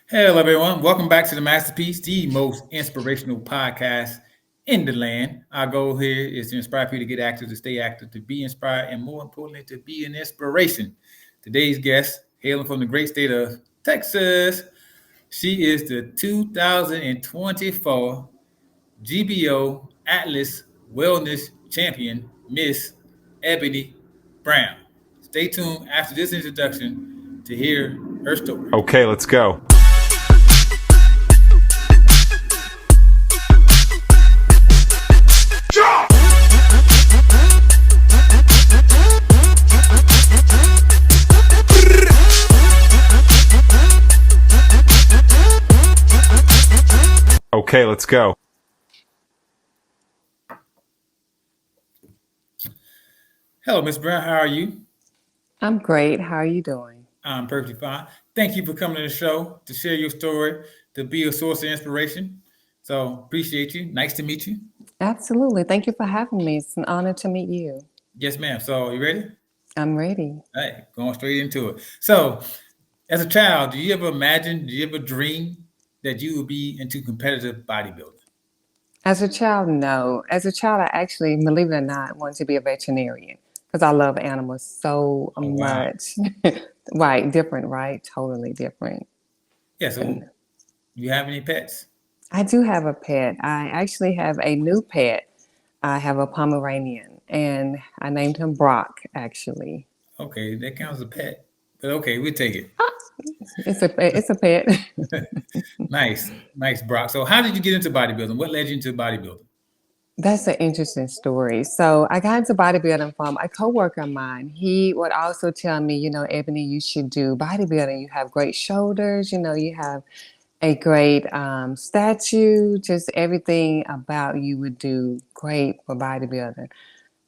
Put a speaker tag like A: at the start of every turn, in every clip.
A: Hello, everyone. Welcome back to the Masterpiece, the most inspirational podcast in the land. Our goal here is to inspire people to get active, to stay active, to be inspired, and more importantly, to be an inspiration. Today's guest, hailing from the great state of Texas, she is the 2024 GBO Atlas Wellness Champion, Miss Ebony Brown. Stay tuned after this introduction to hear her story.
B: Okay, let's go. Okay, let's go.
A: Hello, Miss Brown. How are you?
C: I'm great. How are you doing?
A: I'm perfectly fine. Thank you for coming to the show to share your story, to be a source of inspiration. So appreciate you. Nice to meet you.
C: Absolutely. Thank you for having me. It's an honor to meet you.
A: Yes, ma'am. So you ready?
C: I'm ready.
A: All right, going straight into it. So, as a child, do you ever dream that you would be into competitive bodybuilding?
C: As a child, no. As a child, I actually, believe it or not, wanted to be a veterinarian because I love animals so
A: Oh, wow.
C: much. Right. Different, right? Totally different.
A: Yeah. So,
C: And
A: you have any pets?
C: I do have a pet. I actually have a new pet. I have a Pomeranian and I named him Brock, actually.
A: Okay, that counts as a pet. But okay, we'll take it.
C: It's a pet.
A: Nice, nice, Brock. So, how did you get into bodybuilding? What led you into bodybuilding?
C: That's an interesting story. So I got into bodybuilding from a coworker of mine. He would also tell me, Ebony, you should do bodybuilding. You have great shoulders, you have a great statue, just everything about you would do great for bodybuilding.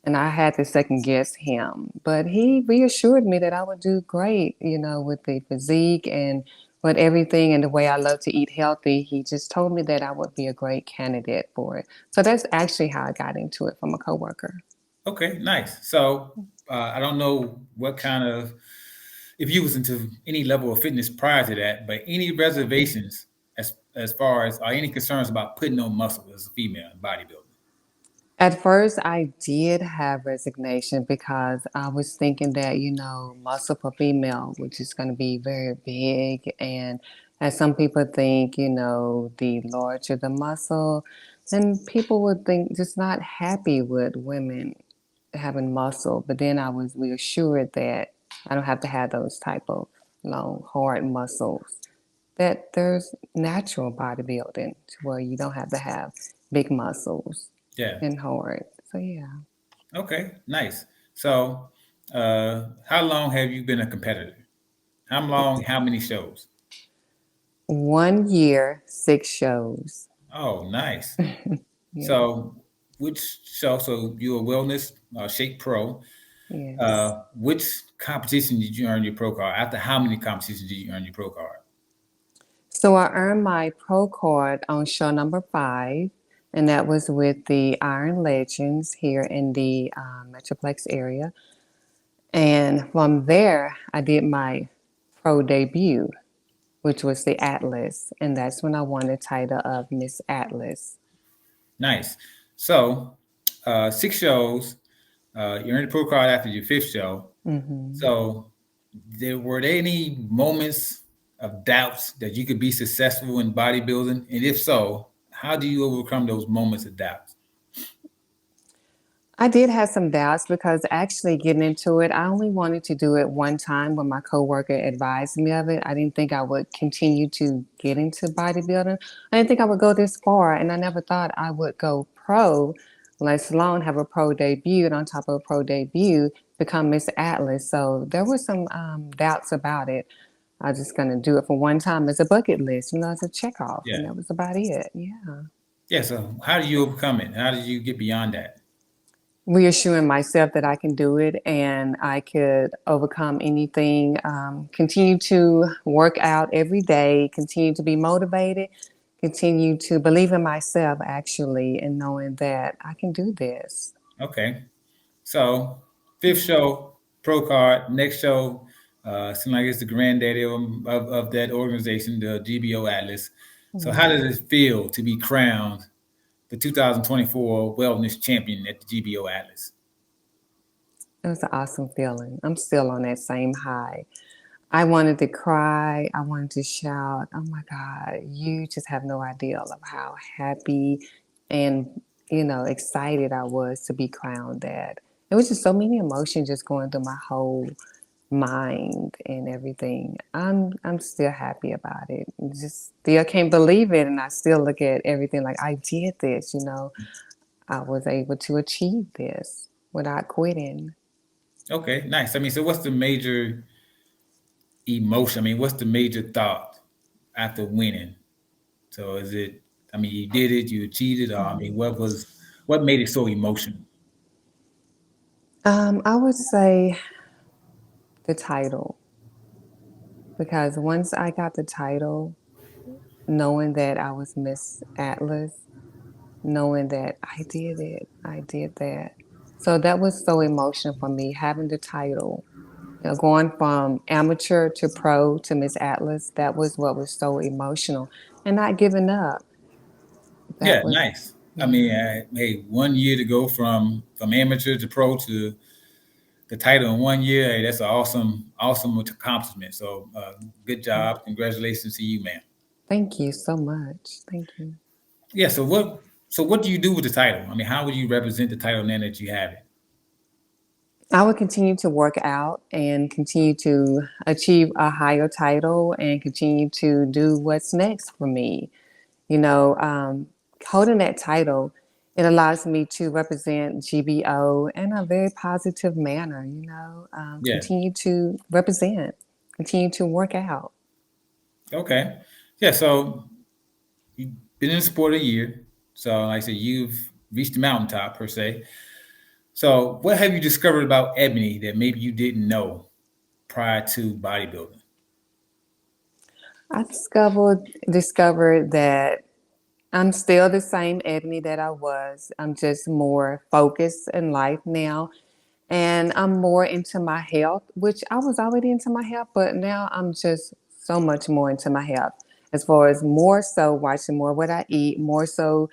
C: And I had to second guess him, but he reassured me that I would do great, with the physique and with everything and the way I love to eat healthy. He just told me that I would be a great candidate for it. So that's actually how I got into it from a coworker.
A: Okay, nice. So, I don't know what kind of if you was into any level of fitness prior to that, but any reservations as far as or any concerns about putting on muscle as a female in bodybuilding?
C: At first, I did have resignation because I was thinking that, muscle for female, which is going to be very big. And as some people think, the larger the muscle, then people would think just not happy with women having muscle. But then I was reassured that I don't have to have those type of long, hard muscles, that there's natural bodybuilding to where you don't have to have big muscles
A: Yeah.
C: and hard. So yeah,
A: Okay, nice. So, how long have you been a competitor? How long? How many shows?
C: 1 year, 6 shows.
A: Oh, nice.
C: Yeah,
A: So, which show? So you're a wellness shape pro.
C: yes.
A: Which competition did you earn your pro card? After how many competitions did you earn your pro card?
C: So I earned my pro card on show number 5, and that was with the Iron Legends here in the Metroplex area. And from there, I did my pro debut, which was the Atlas, and that's when I won the title of Miss Atlas.
A: Nice. So, 6 shows. You earned a pro card after your fifth show.
C: Hmm.
A: So, were there any moments of doubts that you could be successful in bodybuilding? And if so, how do you overcome those moments of doubts?
C: I did have some doubts because actually getting into it, I only wanted to do it one time when my coworker advised me of it. I didn't think I would continue to get into bodybuilding. I didn't think I would go this far, and I never thought I would go pro, let alone have a pro debut, and on top of a pro debut, become Miss Atlas. So there were some doubts about it. I was just gonna do it for one time as a bucket list, as a check off,
A: Yeah.
C: and that was about it. Yeah.
A: Yeah. So, how do you overcome it? How did you get beyond that?
C: Reassuring myself that I can do it and I could overcome anything. Continue to work out every day, continue to be motivated, continue to believe in myself, actually, and knowing that I can do this.
A: Okay. So, fifth show, pro card. Next show, Seems like it's the granddaddy of that organization, the GBO Atlas. So, how
C: Mhm.
A: does it feel to be crowned the 2024 Wellness Champion at the GBO Atlas?
C: It was an awesome feeling. I'm still on that same high. I wanted to cry. I wanted to shout. Oh my God, you just have no idea of how happy and, excited I was to be crowned that. It was just so many emotions just going through my whole mind and everything. I'm still happy about it. Just still can't believe it. And I still look at everything like I did this. I was able to achieve this without quitting.
A: Okay, nice. I mean, so what's the major emotion? I mean, what's the major thought after winning? So, is it? I mean, you did it, you achieved it. Or, I mean, what made it so emotional?
C: I would say the title, because once I got the title, knowing that I was Miss Atlas, knowing that I did that. So that was so emotional for me, having the title. Going from amateur to pro to Miss Atlas, that was what was so emotional. And not giving up.
A: Yeah,
C: That was,
A: nice. I mean,
C: yeah.
A: hey, 1 year to go from amateur to pro to the title in 1 year. Hey, that's an awesome accomplishment. So, good job. Congratulations to you, man.
C: Thank you so much. Thank you.
A: Yeah. So what do you do with the title? I mean, how would you represent the title now that you have it?
C: I would continue to work out and continue to achieve a higher title and continue to do what's next for me. You know, um, Holding that title, it allows me to represent GBO in a very positive manner.
A: Yeah.
C: Continue to represent, continue to work out.
A: Okay. Yeah. So you've been in the sport a year. So, like I said, you've reached the mountaintop per se. So, what have you discovered about Ebony that maybe you didn't know prior to bodybuilding?
C: I discovered that I'm still the same Ebony that I was. I'm just more focused in life now. And I'm more into my health, which I was already into my health, but now I'm just so much more into my health. As far as more so watching more what I eat, more so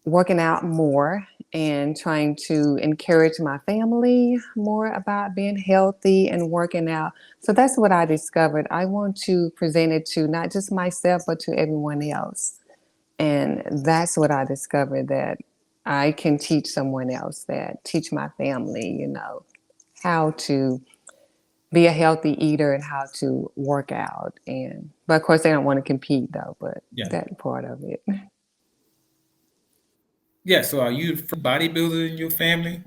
C: working out more and trying to encourage my family more about being healthy and working out. So that's what I discovered. I want to present it to not just myself, but to everyone else. And that's what I discovered, that I can teach someone else, that teach my family, how to be a healthy eater and how to work out. But of course they don't want to compete though, but
A: Yeah.
C: that part of it.
A: Yeah. So, are you the first bodybuilder in your family?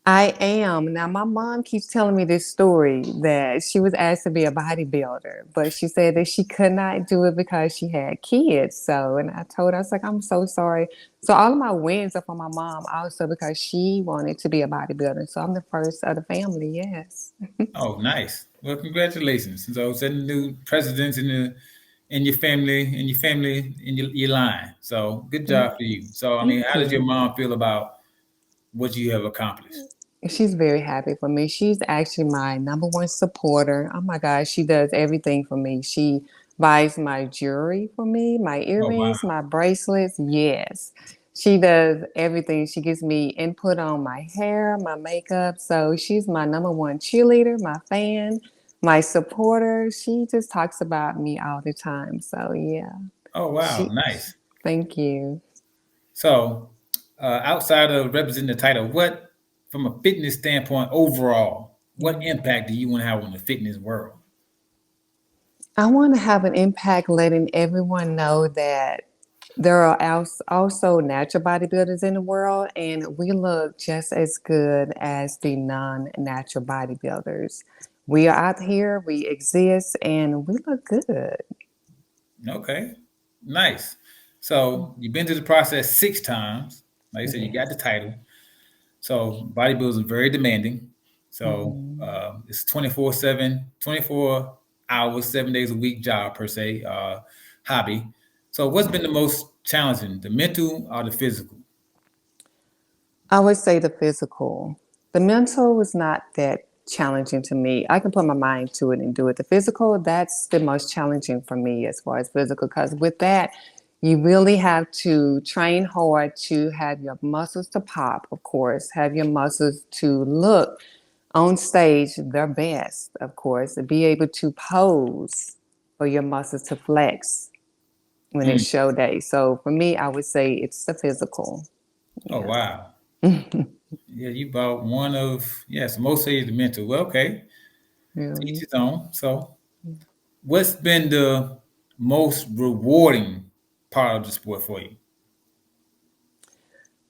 C: I am. Now, my mom keeps telling me this story that she was asked to be a bodybuilder, but she said that she could not do it because she had kids. So, and I told her, I was like, I'm so sorry. So, all of my wins are from my mom also because she wanted to be a bodybuilder. So, I'm the first of the family, yes.
A: Oh, nice. Well, congratulations. So, setting new precedents in your line. So, good job for you. So, I mean,
C: Thank
A: how does your
C: you.
A: mom feel about what you have accomplished?
C: She's very happy for me. She's actually my number one supporter. Oh my gosh, she does everything for me. She buys my jewelry for me, my
A: Oh, wow.
C: earrings, my bracelets. Yes. She does everything. She gives me input on my hair, my makeup. So she's my number one cheerleader, my fan, my supporter. She just talks about me all the time. So yeah.
A: Oh, wow.
C: She
A: Nice.
C: Thank you.
A: So, outside of representing the title, from a fitness standpoint, overall, what impact do you want to have on the fitness world?
C: I want to have an impact letting everyone know that there are also natural bodybuilders in the world, and we look just as good as the non natural bodybuilders. We are out here, we exist, and we look good.
A: Okay. Nice. So, you've been through the process 6 times. Like I said, you got the
C: Yes.
A: title. So bodybuilding is very demanding. So
C: Mhm.
A: it's 24/7, 24 hours, 7 days a week job per se, hobby. So what's been the most challenging, the mental or the physical?
C: I would say the physical. The mental was not that. challenging to me. I can put my mind to it and do it. The physical, that's the most challenging for me as far as physical, because with that, you really have to train hard to have your muscles to pop, of course, have your muscles to look on stage their best, of course, and be able to pose for your muscles to flex when it's
A: Mm.
C: show day. So for me, I would say it's the physical.
A: Oh
C: Yeah.
A: wow. Yeah, you about one of yes, most say the mental. Well, okay, teach
C: Really.
A: his own. So, what's been the most rewarding part of the sport for you?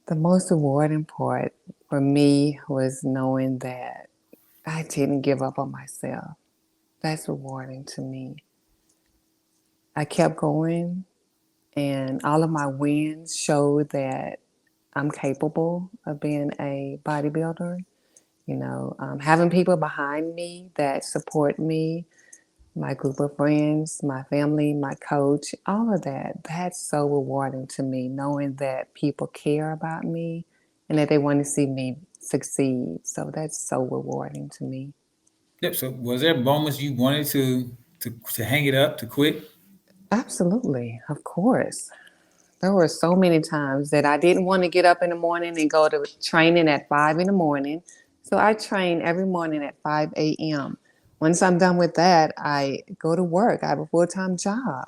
C: The most rewarding part for me was knowing that I didn't give up on myself. That's rewarding to me. I kept going, and all of my wins showed that I'm capable of being a bodybuilder. Having people behind me that support me, my group of friends, my family, my coach, all of that, that's so rewarding to me, knowing that people care about me and that they want to see me succeed. So that's so rewarding to me.
A: Yep. So, was there moments you wanted to hang it up, to quit?
C: Absolutely, of course. There were so many times that I didn't want to get up in the morning and go to training at 5 in the morning. So I train every morning at 5 a.m. Once I'm done with that, I go to work. I have a full time job.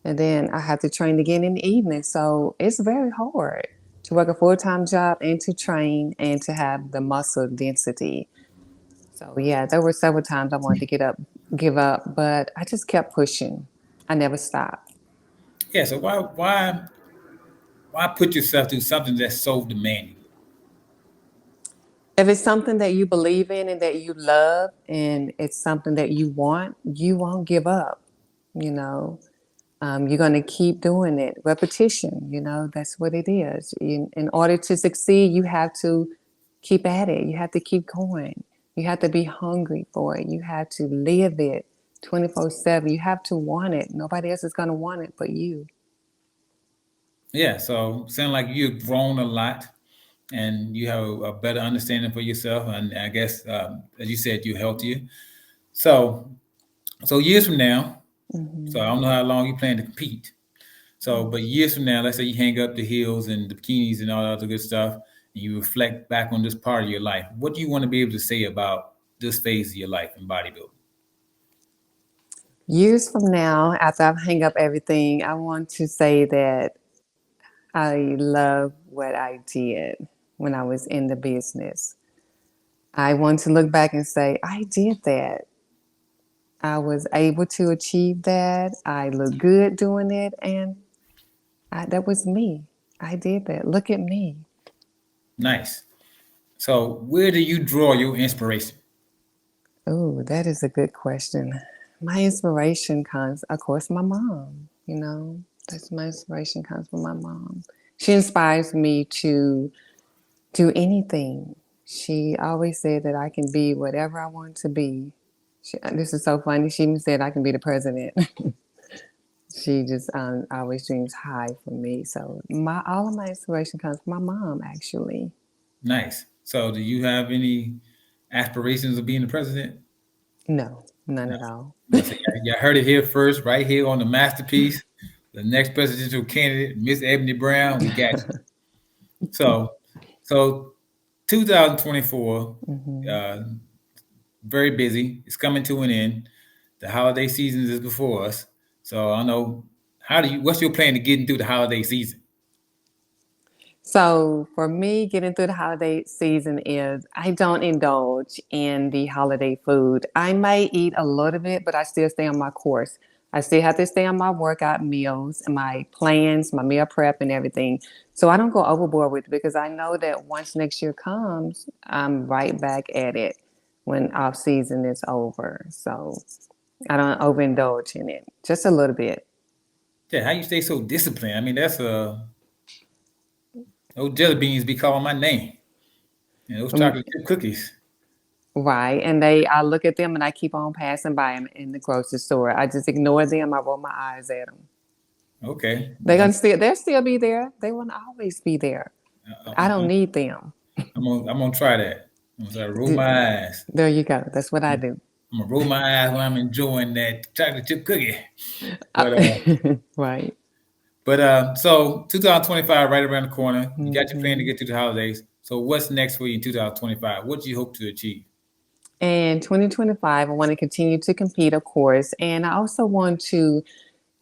C: And then I have to train again in the evening. So it's very hard to work a full time job and to train and to have the muscle density. So yeah, there were several times I wanted to give up, but I just kept pushing. I never stopped.
A: Yeah. So why put yourself through something that's so demanding?
C: If it's something that you believe in and that you love and it's something that you won't give up. You know, you're going to keep doing it. Repetition, that's what it is. In order to succeed, you have to keep at it. You have to keep going. You have to be hungry for it. You have to live it 24/7. You have to want it. Nobody else is going to want it but you.
A: Yeah. So, sound like you've grown a lot, and you have a better understanding for yourself, and I guess, as you said, you're healthier. So, years from now, so I
C: Hmm.
A: don't know how long you plan to compete. So, but years from now, let's say you hang up the heels and the bikinis and all that other good stuff, and you reflect back on this part of your life. What do you want to be able to say about this phase of your life in bodybuilding?
C: Years from now, after I've hung up everything, I want to say that I love what I did when I was in the business. I want to look back and say, I did that. I was able to achieve that. I look good doing it. And that was me. I did that. Look at me.
A: Nice. So, where do you draw your inspiration?
C: Oh, that is a good question. My inspiration comes, of course, my mom. That's my inspiration comes from my mom. She inspires me to do anything. She always said that I can be whatever I want to be. This is so funny. She even said I can be the president. She just always dreams high for me. So all of my inspiration comes from my mom, actually.
A: Nice. So, do you have any aspirations of being the president?
C: No, none
A: No.
C: at all.
A: Well, so you heard it here first, right here on the masterpiece. The next presidential candidate, Miss Ebony Brown. We got you. So, so 2024,
C: Hmm.
A: uh, very busy. It's coming to an end. The holiday season is before us. So I know what's your plan to getting through the holiday season?
C: So for me, getting through the holiday season is I don't indulge in the holiday food. I may eat a little bit, but I still stay on my course. I still have to stay on my workout meals and my plans, my meal prep and everything. So I don't go overboard with it because I know that once next year comes, I'm right back at it when off season is over. So I don't overindulge in it, just a little bit.
A: Yeah, how you stay so disciplined? I mean, that's those jelly beans be calling my name. And those
C: Um,
A: chocolate chip cookies.
C: Right. And I look at them and I keep on passing by them in the grocery store. I just ignore them. I roll my eyes at them.
A: Okay,
C: They'll still be there. They will always be there. But I don't
A: I'm,
C: need them.
A: I'm gonna try that. I'm gonna start roll my eyes.
C: There you go. That's what I do.
A: I'm gonna roll my eyes when I'm enjoying that chocolate chip cookie. But
C: Right.
A: so 2025 right around the corner. You got your plan to
C: Hmm.
A: get through the holidays. So what's next for you in 2025? What do you hope to achieve?
C: And 2025, I want to continue to compete, of course. And I also want to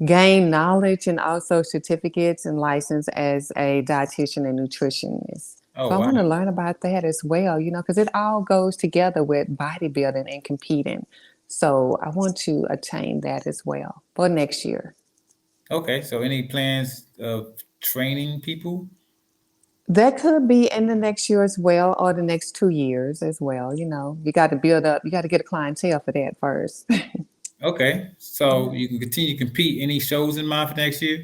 C: gain knowledge and also certificates and license as a dietitian and nutritionist.
A: Oh
C: So I
A: wow.
C: want to learn about that as well, because it all goes together with bodybuilding and competing. So I want to attain that as well for next year.
A: Okay. So any plans of training people?
C: That could be in the next year as well, or the next 2 years as well. You got to build up, you got to get a clientele for that first.
A: Okay. So you can continue to compete. Any shows in mind for next year?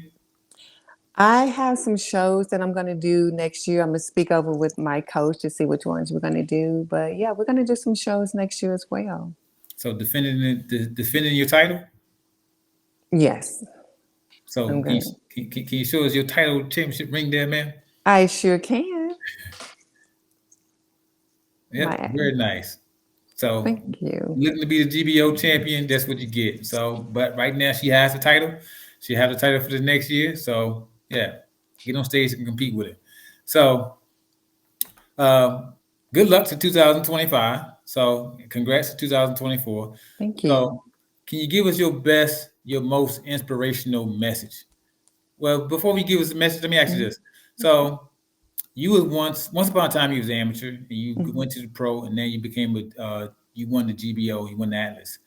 C: I have some shows that I'm going to do next year. I'm going to speak over with my coach to see which ones we're going to do. But yeah, we're going to do some shows next year as well.
A: So defending your title.
C: Yes,
A: So
C: I'm going.
A: can you show us your title championship ring there, man?
C: I sure can.
A: Yep,
C: My
A: very nice. So
C: Thank you.
A: looking to be the GBO champion, that's what you get. So, but right now she has the title. She has the title for the next year. So yeah, get on stage and compete with it. So uh, good luck to 2025. So congrats to 2024.
C: Thank you.
A: So can you give us your most inspirational message? Well, before we give us the message, let me ask you
C: Mhm.
A: this. So you was once upon a time you was an amateur and you
C: Mhm.
A: went to the pro and then you became you won the GBO, you won the Atlas.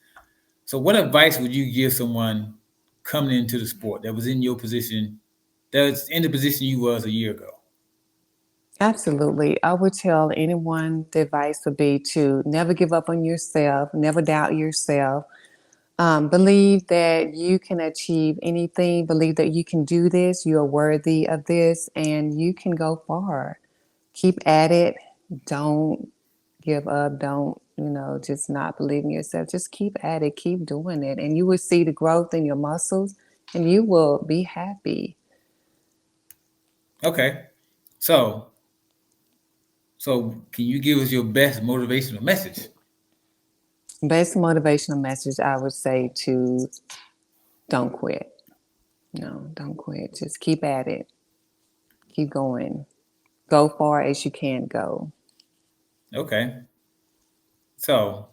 A: So what advice would you give someone coming into the sport that was in your position, that's in the position you was a year ago?
C: Absolutely. I would tell anyone the advice would be to never give up on yourself, never doubt yourself. Believe that you can achieve anything. Believe that you can do this. You are worthy of this, and you can go far. Keep at it. Don't give up. Don't, just not believe in yourself. Just keep at it. Keep doing it, and you will see the growth in your muscles, and you will be happy.
A: Okay. So can you give us your best motivational message?
C: Best motivational message I would say to don't quit. No, don't quit. Just keep at it. Keep going. Go far as you can go.
A: Okay. So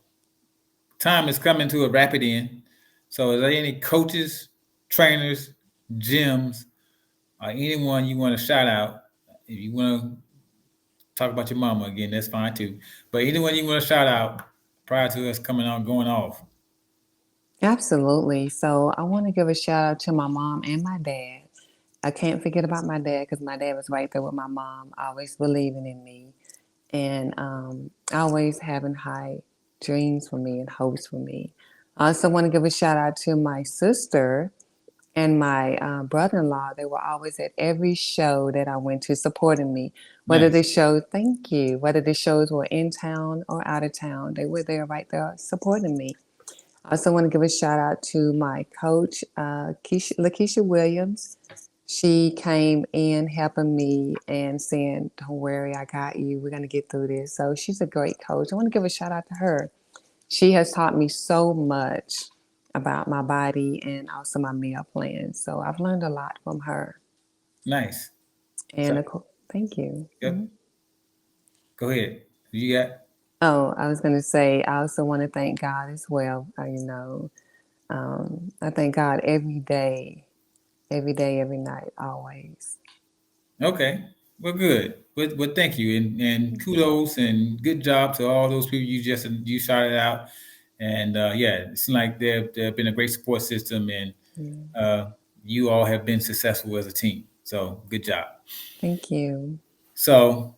A: time is coming to a rapid end. So is there any coaches, trainers, gyms, or anyone you want to shout out? If you want to talk about your mama again, that's fine too. But anyone you want to shout out prior to us coming on going off?
C: Absolutely. So I want to give a shout out to my mom and my dad. I can't forget about my dad because my dad was right there with my mom, always believing in me and always having high dreams for me and hopes for me. I also want to give a shout out to my sister and my brother-in-law. They were always at every show that I went to supporting me, whether
A: Nice.
C: the show, thank you, whether the shows were in town or out of town, they were there right there supporting me. I also want to give a shout out to my coach, Lakeisha Williams. She came in helping me and saying, "Don't worry, I got you. We're going to get through this." So she's a great coach. I want to give a shout out to her. She has taught me so much about my body and also my meal plans. So I've learned a lot from her.
A: Nice. So
C: And thank you.
A: yep.
C: Mhm.
A: Go ahead. You got
C: Oh, I was going to say, I also want to thank God as well. I thank God every day, every night, always.
A: okay. Well, good. Well, thank you, and
C: Thank you.
A: kudos and good job to all those people you shouted out, and yeah, it seems like they've been a great support system, and
C: Yeah.
A: uh, you all have been successful as a team. So good job.
C: Thank you.
A: So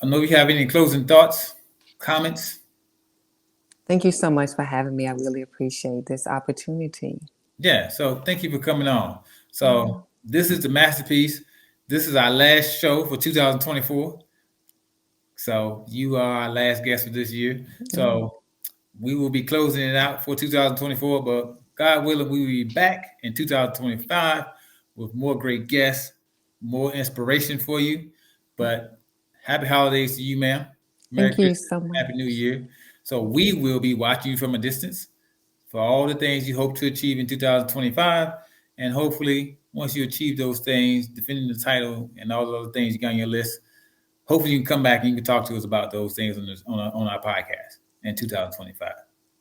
A: I know you have any closing thoughts, comments.
C: Thank you so much for having me. I really appreciate this opportunity.
A: Yeah. So thank you for coming on.
C: Yeah.
A: So this is the masterpiece. This is our last show for 2024. So you are our last guest for this year.
C: Oh,
A: So we will be closing it out for 2024, but God willing, we will be back in 2025 with more great guests, more inspiration for you. But happy holidays to you, ma'am. Merry
C: Thank you
A: Christmas,
C: so
A: Happy New
C: much.
A: Year. So we will be watching you from a distance for all the things you hope to achieve in 2025. And hopefully, once you achieve those things, defending the title and all the other things you got on your list, hopefully you can come back and you can talk to us about those things on our podcast in 2025.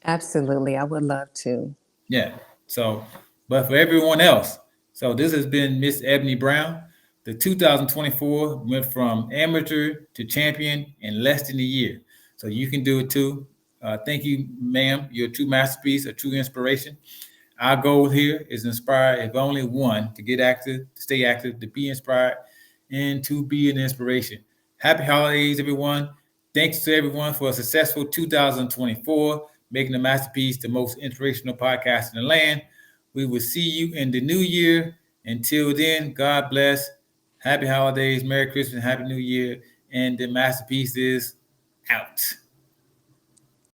C: Absolutely. I would love to.
A: Yeah. So, but for everyone else, so this has been Miss Eboney Brown. The 2024 went from amateur to champion in less than a year. So you can do it too. Thank you, ma'am. You're a true masterpiece, a true inspiration. Our goal here is to inspire, if only one, to get active, to stay active, to be inspired, and to be an inspiration. Happy holidays, everyone. Thanks to everyone for a successful 2024, making the masterpiece the most inspirational podcast in the land. We will see you in the new year. Until then, God bless. Happy holidays, Merry Christmas, Happy New Year. And the masterpiece is out.